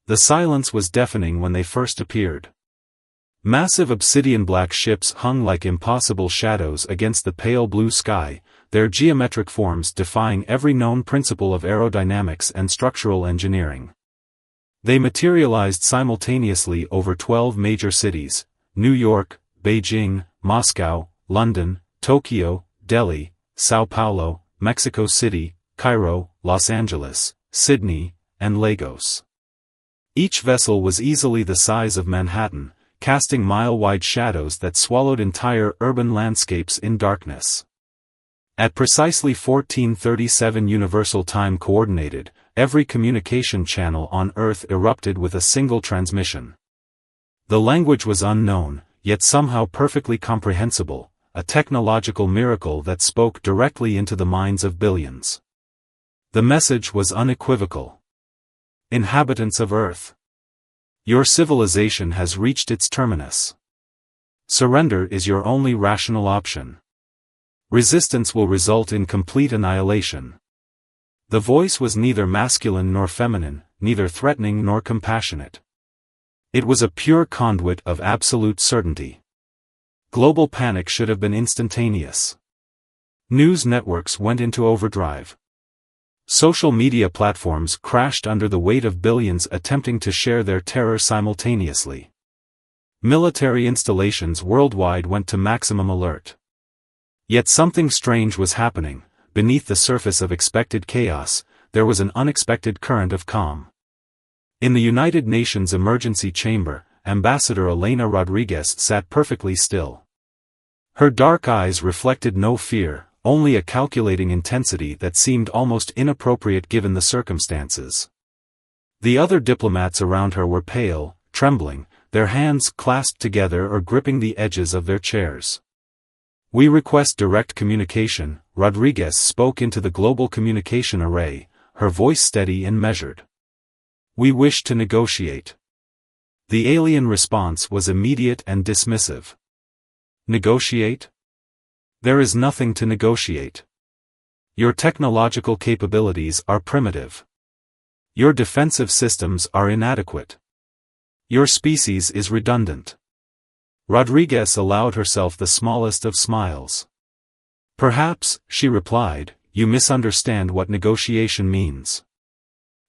The silence was deafening when they first appeared. Massive obsidian-black ships hung like impossible shadows against the pale blue sky, their geometric forms defying every known principle of aerodynamics and structural engineering. They materialized simultaneously over 12 major cities: New York, Beijing, Moscow, London, Tokyo, Delhi, São Paulo, Mexico City, Cairo, Los Angeles, Sydney, and Lagos. Each vessel was easily the size of Manhattan, casting mile-wide shadows that swallowed entire urban landscapes in darkness. At precisely 1437 Universal Time Coordinated, every communication channel on Earth erupted with a single transmission. The language was unknown, yet somehow perfectly comprehensible, a technological miracle that spoke directly into the minds of billions. The message was unequivocal. Inhabitants of Earth, your civilization has reached its terminus. Surrender is your only rational option. Resistance will result in complete annihilation. The voice was neither masculine nor feminine, neither threatening nor compassionate. It was a pure conduit of absolute certainty. Global panic should have been instantaneous. News networks went into overdrive. Social media platforms crashed under the weight of billions attempting to share their terror simultaneously. Military installations worldwide went to maximum alert. Yet something strange was happening. Beneath the surface of expected chaos, there was an unexpected current of calm. In the United Nations Emergency Chamber, Ambassador Elena Rodriguez sat perfectly still. Her dark eyes reflected no fear, only a calculating intensity that seemed almost inappropriate given the circumstances. The other diplomats around her were pale, trembling, their hands clasped together or gripping the edges of their chairs. "We request direct communication," Rodriguez spoke into the global communication array, her voice steady and measured. "We wish to negotiate." The alien response was immediate and dismissive. "Negotiate? There is nothing to negotiate. Your technological capabilities are primitive. Your defensive systems are inadequate. Your species is redundant." Rodriguez allowed herself the smallest of smiles. "Perhaps," she replied, "you misunderstand what negotiation means."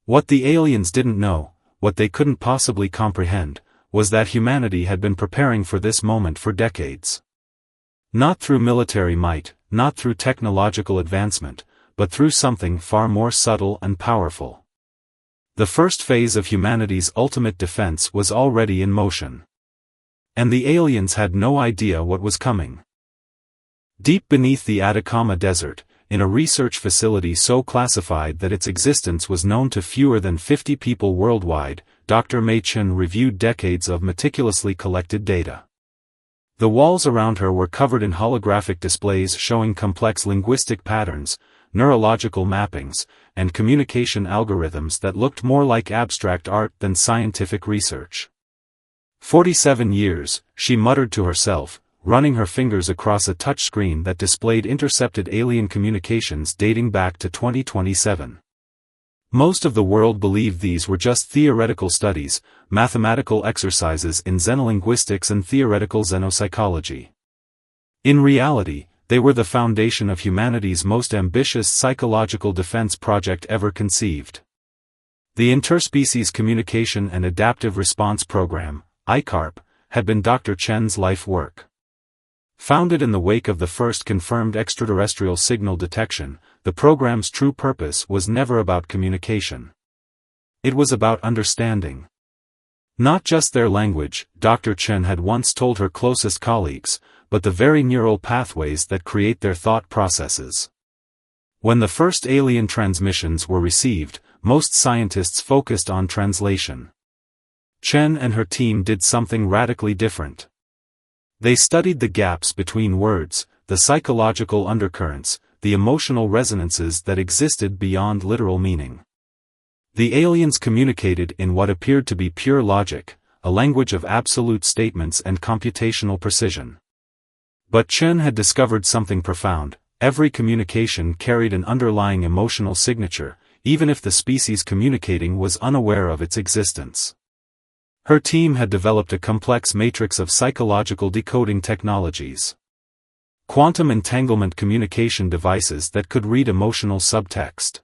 What the aliens didn't know, what they couldn't possibly comprehend, was that humanity had been preparing for this moment for decades. Not through military might, not through technological advancement, but through something far more subtle and powerful. The first phase of humanity's ultimate defense was already in motion. And the aliens had no idea what was coming. Deep beneath the Atacama Desert, in a research facility so classified that its existence was known to fewer than 50 people worldwide, Dr. Mei Chen reviewed decades of meticulously collected data. The walls around her were covered in holographic displays showing complex linguistic patterns, neurological mappings, and communication algorithms that looked more like abstract art than scientific research. 47 years, she muttered to herself, running her fingers across a touchscreen that displayed intercepted alien communications dating back to 2027. Most of the world believed these were just theoretical studies, mathematical exercises in xenolinguistics and theoretical xenopsychology. In reality, they were the foundation of humanity's most ambitious psychological defense project ever conceived. The Interspecies Communication and Adaptive Response Program, ICARP, had been Dr. Chen's life work. Founded in the wake of the first confirmed extraterrestrial signal detection, the program's true purpose was never about communication. It was about understanding. Not just their language, Dr. Chen had once told her closest colleagues, but the very neural pathways that create their thought processes. When the first alien transmissions were received, most scientists focused on translation. Chen and her team did something radically different. They studied the gaps between words, the psychological undercurrents, the emotional resonances that existed beyond literal meaning. The aliens communicated in what appeared to be pure logic, a language of absolute statements and computational precision. But Chen had discovered something profound. Every communication carried an underlying emotional signature, even if the species communicating was unaware of its existence. Her team had developed a complex matrix of psychological decoding technologies. Quantum entanglement communication devices that could read emotional subtext.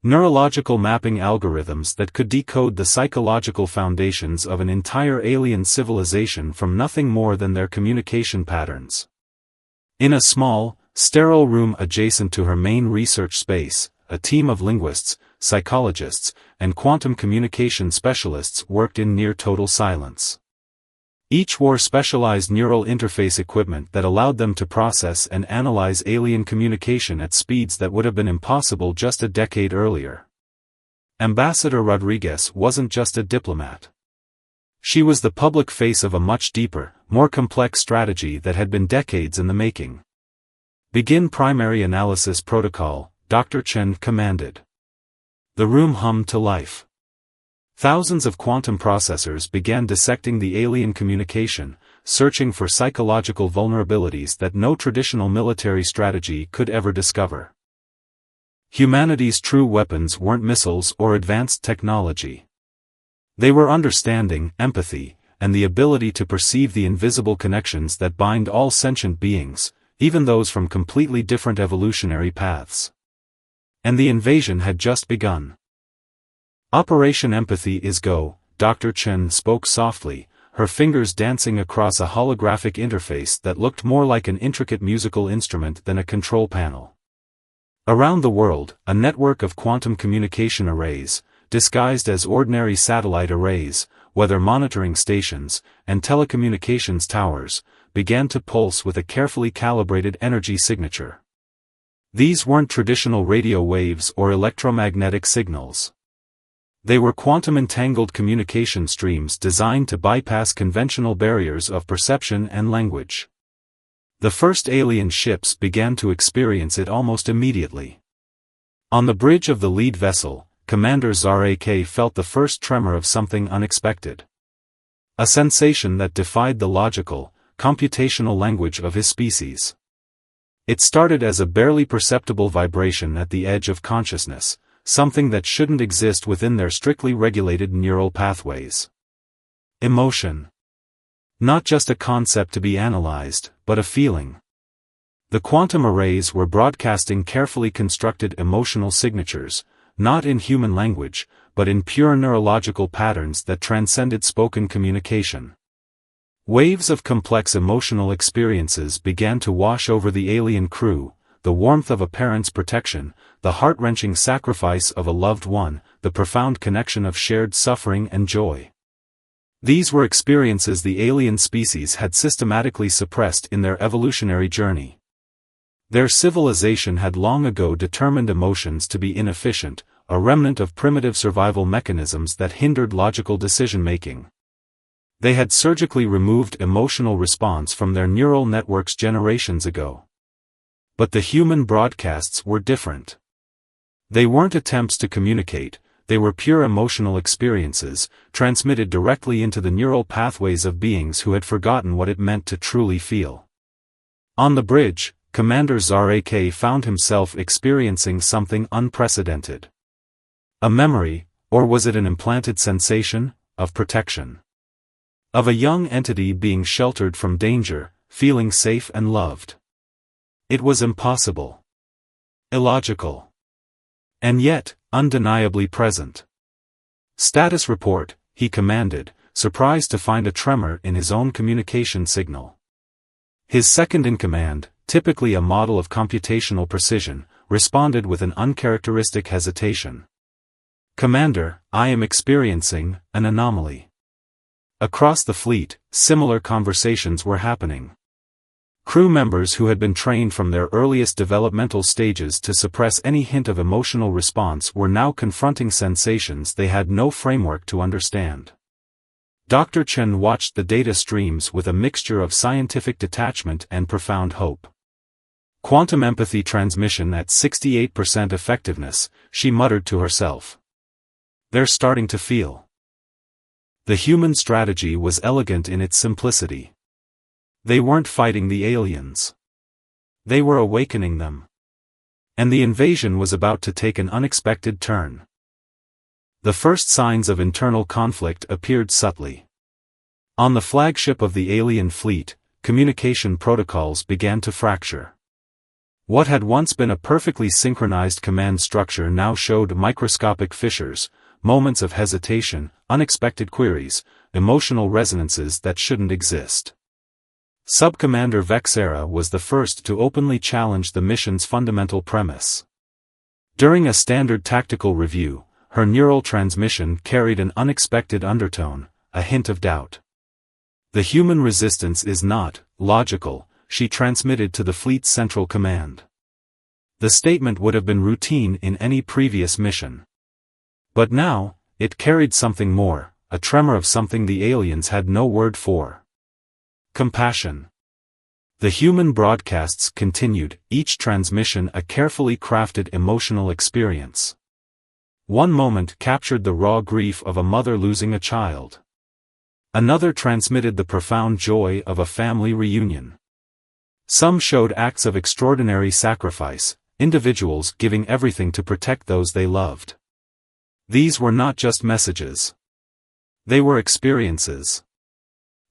Neurological mapping algorithms that could decode the psychological foundations of an entire alien civilization from nothing more than their communication patterns. In a small, sterile room adjacent to her main research space, a team of linguists, psychologists, and quantum communication specialists worked in near-total silence. Each wore specialized neural interface equipment that allowed them to process and analyze alien communication at speeds that would have been impossible just a decade earlier. Ambassador Rodriguez wasn't just a diplomat. She was the public face of a much deeper, more complex strategy that had been decades in the making. "Begin primary analysis protocol," Dr. Chen commanded. The room hummed to life. Thousands of quantum processors began dissecting the alien communication, searching for psychological vulnerabilities that no traditional military strategy could ever discover. Humanity's true weapons weren't missiles or advanced technology. They were understanding, empathy, and the ability to perceive the invisible connections that bind all sentient beings, even those from completely different evolutionary paths. And the invasion had just begun. "Operation Empathy is go," Dr. Chen spoke softly, her fingers dancing across a holographic interface that looked more like an intricate musical instrument than a control panel. Around the world, a network of quantum communication arrays, disguised as ordinary satellite arrays, weather monitoring stations, and telecommunications towers, began to pulse with a carefully calibrated energy signature. These weren't traditional radio waves or electromagnetic signals. They were quantum-entangled communication streams designed to bypass conventional barriers of perception and language. The first alien ships began to experience it almost immediately. On the bridge of the lead vessel, Commander Zarek felt the first tremor of something unexpected. A sensation that defied the logical, computational language of his species. It started as a barely perceptible vibration at the edge of consciousness, something that shouldn't exist within their strictly regulated neural pathways. Emotion. Not just a concept to be analyzed, but a feeling. The quantum arrays were broadcasting carefully constructed emotional signatures, not in human language, but in pure neurological patterns that transcended spoken communication. Waves of complex emotional experiences began to wash over the alien crew, the warmth of a parent's protection, the heart-wrenching sacrifice of a loved one, the profound connection of shared suffering and joy. These were experiences the alien species had systematically suppressed in their evolutionary journey. Their civilization had long ago determined emotions to be inefficient, a remnant of primitive survival mechanisms that hindered logical decision-making. They had surgically removed emotional response from their neural networks generations ago. But the human broadcasts were different. They weren't attempts to communicate, they were pure emotional experiences, transmitted directly into the neural pathways of beings who had forgotten what it meant to truly feel. On the bridge, Commander Zarek found himself experiencing something unprecedented. A memory, or was it an implanted sensation, of protection. Of a young entity being sheltered from danger, feeling safe and loved. It was impossible. Illogical. And yet, undeniably present. "Status report," he commanded, surprised to find a tremor in his own communication signal. His second-in-command, typically a model of computational precision, responded with an uncharacteristic hesitation. "Commander, I am experiencing an anomaly." Across the fleet, similar conversations were happening. Crew members who had been trained from their earliest developmental stages to suppress any hint of emotional response were now confronting sensations they had no framework to understand. Dr. Chen watched the data streams with a mixture of scientific detachment and profound hope. Quantum empathy transmission at 68% effectiveness, she muttered to herself. They're starting to feel. The human strategy was elegant in its simplicity. They weren't fighting the aliens. They were awakening them. And the invasion was about to take an unexpected turn. The first signs of internal conflict appeared subtly. On the flagship of the alien fleet, communication protocols began to fracture. What had once been a perfectly synchronized command structure now showed microscopic fissures, moments of hesitation, unexpected queries, emotional resonances that shouldn't exist. Sub-Commander Vexera was the first to openly challenge the mission's fundamental premise. During a standard tactical review, her neural transmission carried an unexpected undertone, a hint of doubt. The human resistance is not logical, she transmitted to the fleet's central command. The statement would have been routine in any previous mission. But now, it carried something more, a tremor of something the aliens had no word for. Compassion. The human broadcasts continued, each transmission a carefully crafted emotional experience. One moment captured the raw grief of a mother losing a child. Another transmitted the profound joy of a family reunion. Some showed acts of extraordinary sacrifice, individuals giving everything to protect those they loved. These were not just messages. They were experiences.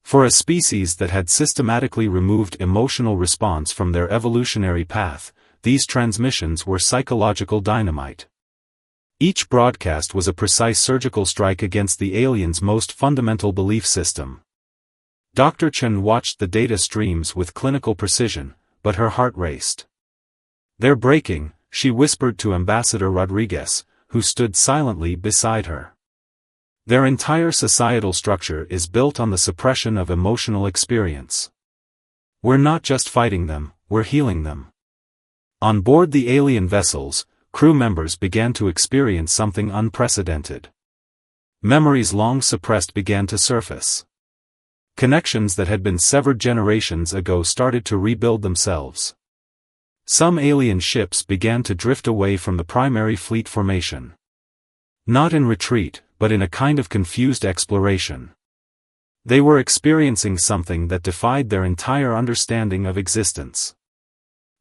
For a species that had systematically removed emotional response from their evolutionary path, these transmissions were psychological dynamite. Each broadcast was a precise surgical strike against the aliens' most fundamental belief system. Dr. Chen watched the data streams with clinical precision, but her heart raced. "They're breaking," she whispered to Ambassador Rodriguez, who stood silently beside her. "Their entire societal structure is built on the suppression of emotional experience. We're not just fighting them, we're healing them." On board the alien vessels, crew members began to experience something unprecedented. Memories long suppressed began to surface. Connections that had been severed generations ago started to rebuild themselves. Some alien ships began to drift away from the primary fleet formation. Not in retreat, but in a kind of confused exploration. They were experiencing something that defied their entire understanding of existence.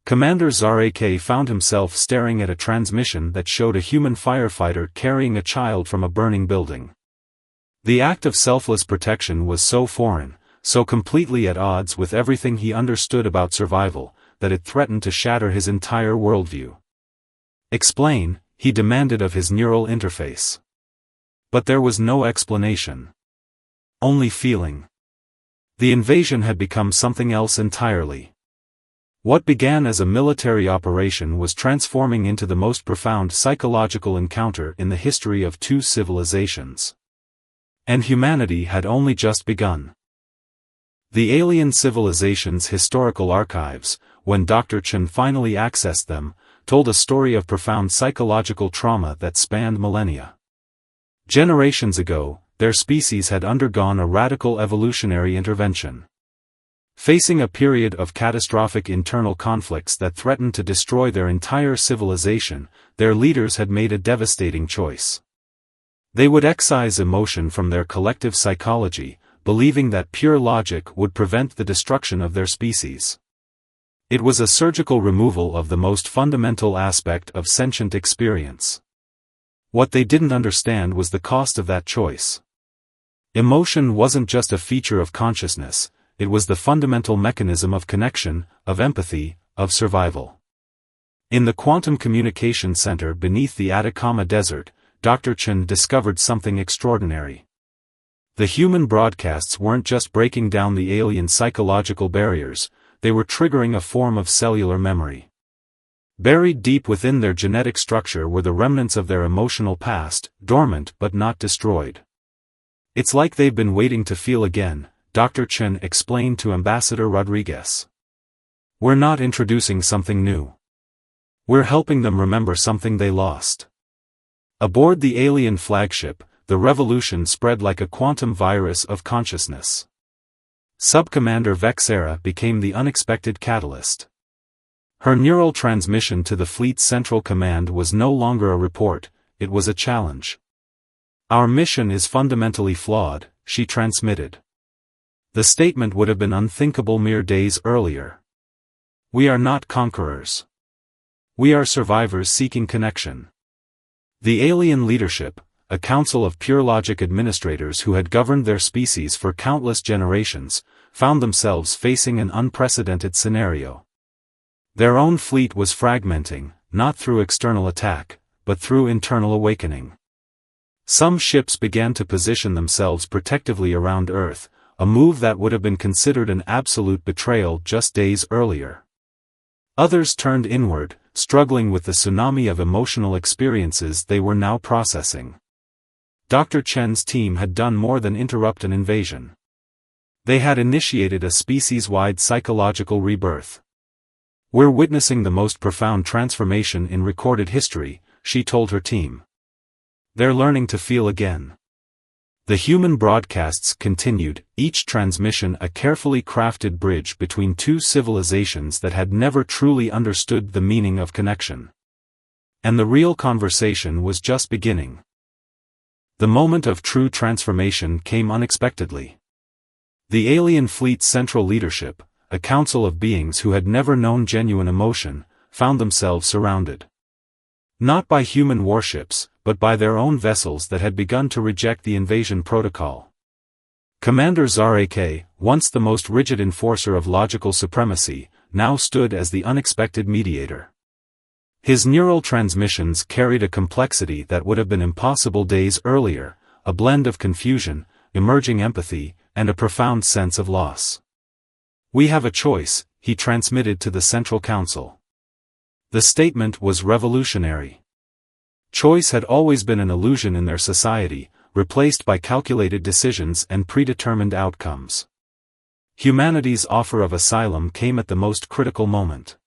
Commander Zarek found himself staring at a transmission that showed a human firefighter carrying a child from a burning building. The act of selfless protection was so foreign, so completely at odds with everything he understood about survival, that it threatened to shatter his entire worldview. "Explain," he demanded of his neural interface. But there was no explanation. Only feeling. The invasion had become something else entirely. What began as a military operation was transforming into the most profound psychological encounter in the history of two civilizations. And humanity had only just begun. The alien civilization's historical archives, when Dr. Chen finally accessed them, told a story of profound psychological trauma that spanned millennia. Generations ago, their species had undergone a radical evolutionary intervention. Facing a period of catastrophic internal conflicts that threatened to destroy their entire civilization, their leaders had made a devastating choice. They would excise emotion from their collective psychology, believing that pure logic would prevent the destruction of their species. It was a surgical removal of the most fundamental aspect of sentient experience. What they didn't understand was the cost of that choice. Emotion wasn't just a feature of consciousness, it was the fundamental mechanism of connection, of empathy, of survival. In the Quantum Communication Center beneath the Atacama Desert, Dr. Chen discovered something extraordinary. The human broadcasts weren't just breaking down the alien psychological barriers, they were triggering a form of cellular memory. Buried deep within their genetic structure were the remnants of their emotional past, dormant but not destroyed. "It's like they've been waiting to feel again," Dr. Chen explained to Ambassador Rodriguez. "We're not introducing something new. We're helping them remember something they lost." Aboard the alien flagship, the revolution spread like a quantum virus of consciousness. Sub-Commander Vexera became the unexpected catalyst. Her neural transmission to the fleet's central command was no longer a report, it was a challenge. "Our mission is fundamentally flawed," she transmitted. The statement would have been unthinkable mere days earlier. "We are not conquerors. We are survivors seeking connection. The alien leadership, a council of pure logic administrators who had governed their species for countless generations, found themselves facing an unprecedented scenario. Their own fleet was fragmenting, not through external attack, but through internal awakening. Some ships began to position themselves protectively around Earth, a move that would have been considered an absolute betrayal just days earlier. Others turned inward, struggling with the tsunami of emotional experiences they were now processing. Dr. Chen's team had done more than interrupt an invasion. They had initiated a species-wide psychological rebirth. "We're witnessing the most profound transformation in recorded history," she told her team. "They're learning to feel again." The human broadcasts continued, each transmission a carefully crafted bridge between two civilizations that had never truly understood the meaning of connection. And the real conversation was just beginning. The moment of true transformation came unexpectedly. The alien fleet's central leadership, a council of beings who had never known genuine emotion, found themselves surrounded. Not by human warships, but by their own vessels that had begun to reject the invasion protocol. Commander Zarek, once the most rigid enforcer of logical supremacy, now stood as the unexpected mediator. His neural transmissions carried a complexity that would have been impossible days earlier, a blend of confusion, emerging empathy, and a profound sense of loss. "We have a choice," he transmitted to the Central Council. The statement was revolutionary. Choice had always been an illusion in their society, replaced by calculated decisions and predetermined outcomes. Humanity's offer of asylum came at the most critical moment.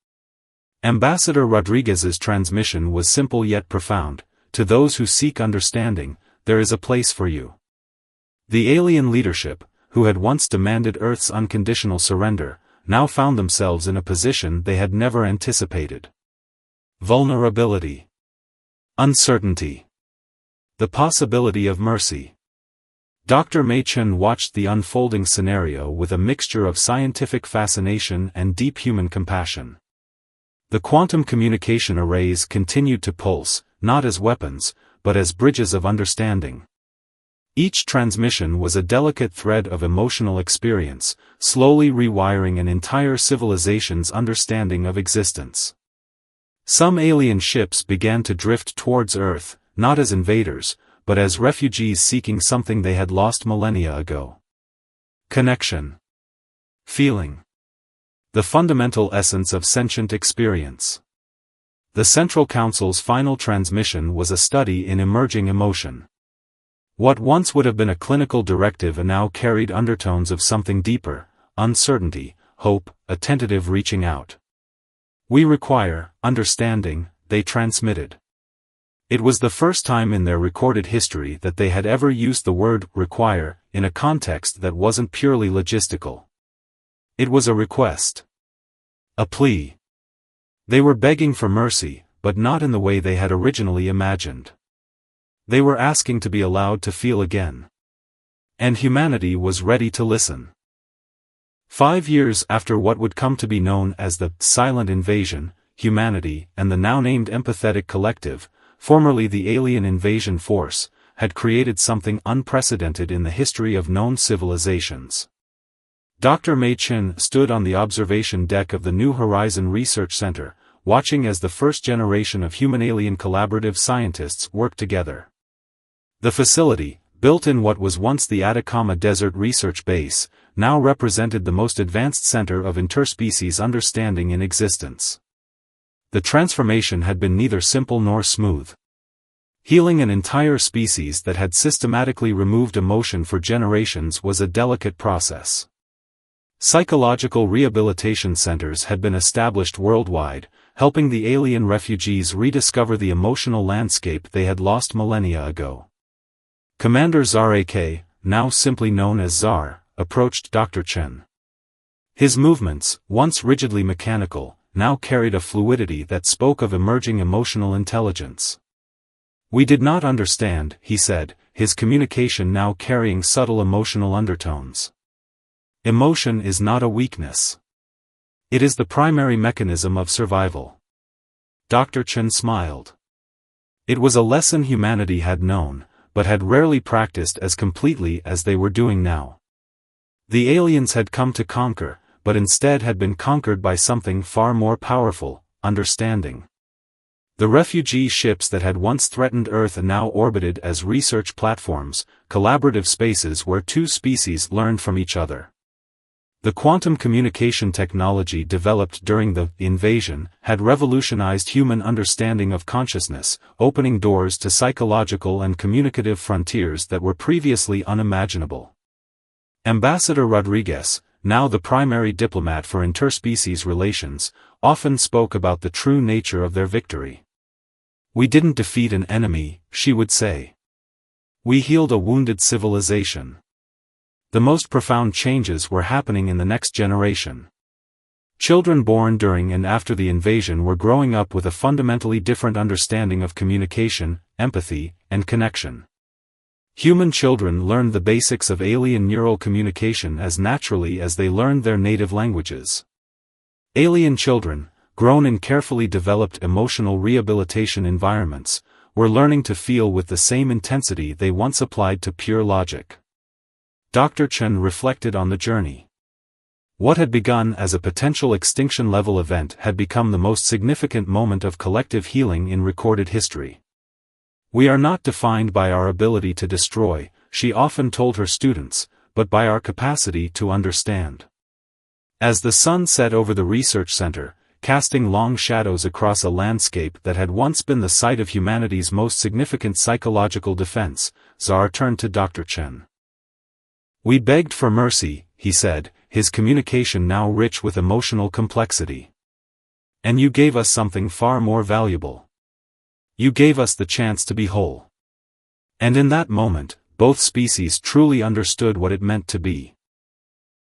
Ambassador Rodriguez's transmission was simple yet profound: "To those who seek understanding, there is a place for you." The alien leadership, who had once demanded Earth's unconditional surrender, now found themselves in a position they had never anticipated. Vulnerability. Uncertainty. The possibility of mercy. Dr. Mei-Chun watched the unfolding scenario with a mixture of scientific fascination and deep human compassion. The quantum communication arrays continued to pulse, not as weapons, but as bridges of understanding. Each transmission was a delicate thread of emotional experience, slowly rewiring an entire civilization's understanding of existence. Some alien ships began to drift towards Earth, not as invaders, but as refugees seeking something they had lost millennia ago. Connection. Feeling. The fundamental essence of sentient experience. The Central Council's final transmission was a study in emerging emotion. What once would have been a clinical directive now carried undertones of something deeper: uncertainty, hope, a tentative reaching out. "We require understanding," they transmitted. It was the first time in their recorded history that they had ever used the word "require" in a context that wasn't purely logistical. It was a request. A plea. They were begging for mercy, but not in the way they had originally imagined. They were asking to be allowed to feel again. And humanity was ready to listen. 5 years after what would come to be known as the silent invasion, humanity, and the now-named empathetic collective, formerly the alien invasion force, had created something unprecedented in the history of known civilizations. Dr. Mei-Chun stood on the observation deck of the New Horizon Research Center, watching as the first generation of human-alien collaborative scientists worked together. The facility, built in what was once the Atacama Desert Research Base, now represented the most advanced center of interspecies understanding in existence. The transformation had been neither simple nor smooth. Healing an entire species that had systematically removed emotion for generations was a delicate process. Psychological rehabilitation centers had been established worldwide, helping the alien refugees rediscover the emotional landscape they had lost millennia ago. Commander Zarek, now simply known as Zar, approached Dr. Chen. His movements, once rigidly mechanical, now carried a fluidity that spoke of emerging emotional intelligence. "We did not understand," he said, his communication now carrying subtle emotional undertones. "Emotion is not a weakness. It is the primary mechanism of survival. Dr. Chen smiled. It was a lesson humanity had known, but had rarely practiced as completely as they were doing now. The aliens had come to conquer, but instead had been conquered by something far more powerful: understanding. The refugee ships that had once threatened Earth and now orbited as research platforms, collaborative spaces where two species learned from each other. The quantum communication technology developed during the invasion had revolutionized human understanding of consciousness, opening doors to psychological and communicative frontiers that were previously unimaginable. Ambassador Rodriguez, now the primary diplomat for interspecies relations, often spoke about the true nature of their victory. "We didn't defeat an enemy," she would say. "We healed a wounded civilization." The most profound changes were happening in the next generation. Children born during and after the invasion were growing up with a fundamentally different understanding of communication, empathy, and connection. Human children learned the basics of alien neural communication as naturally as they learned their native languages. Alien children, grown in carefully developed emotional rehabilitation environments, were learning to feel with the same intensity they once applied to pure logic. Dr. Chen reflected on the journey. What had begun as a potential extinction-level event had become the most significant moment of collective healing in recorded history. "We are not defined by our ability to destroy," she often told her students, "but by our capacity to understand." As the sun set over the research center, casting long shadows across a landscape that had once been the site of humanity's most significant psychological defense, Czar turned to Dr. Chen. "We begged for mercy," he said, his communication now rich with emotional complexity. "And you gave us something far more valuable. You gave us the chance to be whole." And in that moment, both species truly understood what it meant to be